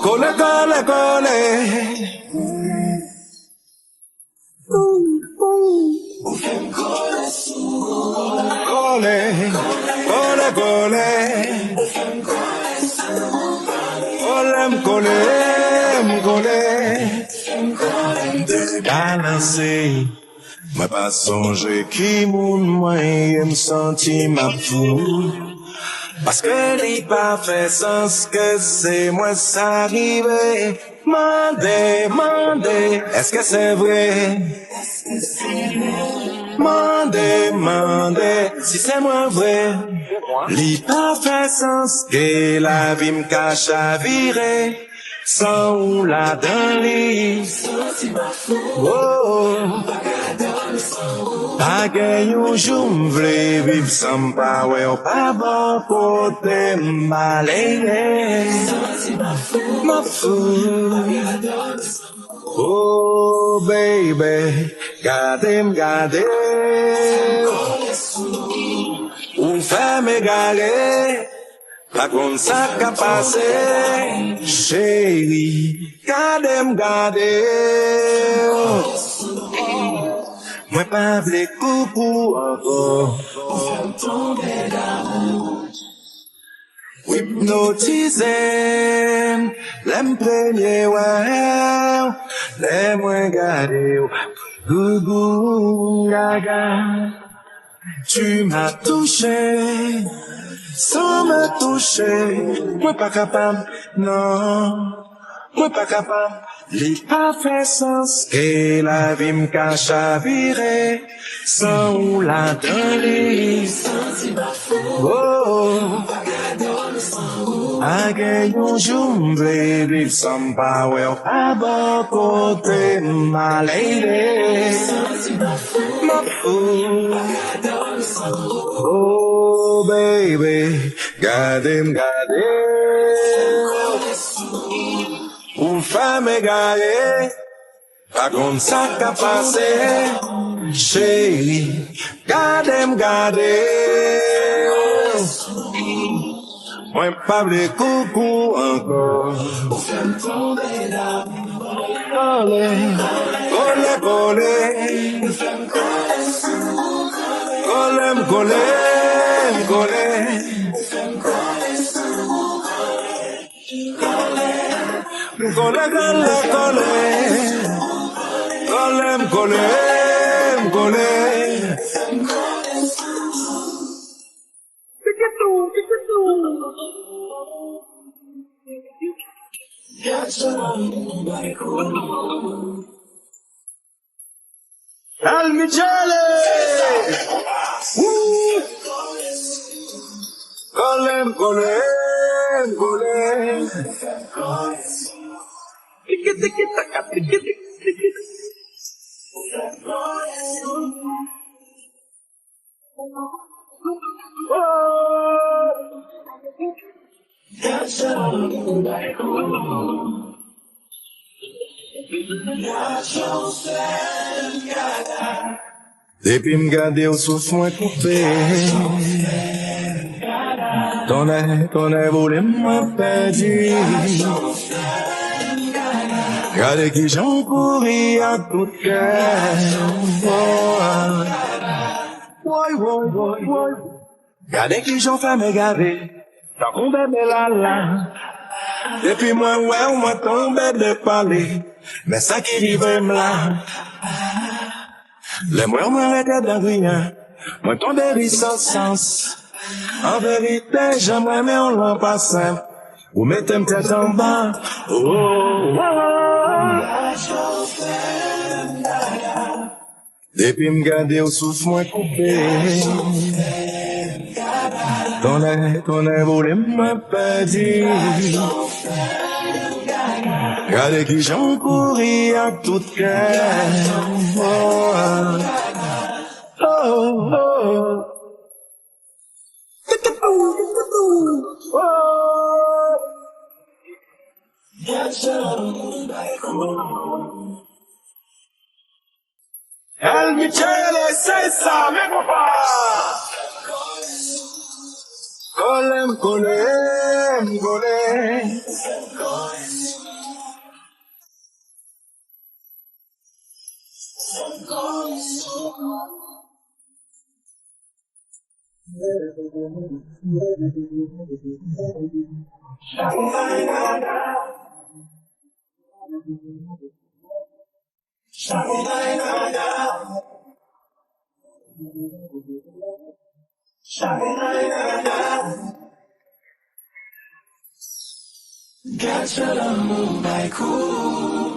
Cole, cole, cole. Cole, cole, cole. Colem, colem, colem. Balancé. Moi pas songer qui moun moi me senti ma fou. Parce que li pas fait sens que c'est moi ça arrivé. Mandez, est-ce que c'est vrai? Mandez, si c'est moi vrai. Li pas fait sens que la vie me cache à virer. Sans ou la dans lit. Oh, pas gagne un jour m'vle vivre sans pas ouais ou pas bon côté malé. Ma fou. Oh baby, gade. Ou fait me galer. Pas comme ça qu'a passé, chérie, gade. Moi pas vle coucou encore. Hypnotisé, l'imprégné, ouais, les moins gardés, gougou, gaga. Tu m'as touché. Sans me toucher, moi pas capable, non, moi pas capable. Li pas fait sens que la vie me cache à virer, sans ou la dans les. Oh, à gagne un jour m'vle vivre sans pas ouais, à bon côté ma lady, ma fou. Oh baby, gade. Ou femme égarée, pas comme ça qu'a passé, chérie, gade. Moi pas vle coucou encore. Cole. Almijale. Colem. Depuis m'garder au souffle moins coupé. Ton air volé m'a perdu. Regardez qui j'en couris à tout cœur. Regardez qui j'en fait me gaver. T'as tombé de la. Depuis moi, ouais, moi tombé de parler. Mais ça qui rive là. Les mots m'arrêtent dans rien. Moi tombé sans sens. En vérité, j'aimerais mais on l'a pas simple. Ou mettez me tête en bas. Depuis m'garder au souffle moins coupé. Ton air volé m'a perdu. Regardez qui j'en couris à tout cœur. El Michele, c'est ça, mais papa! Colem. Gotcha, move like cool.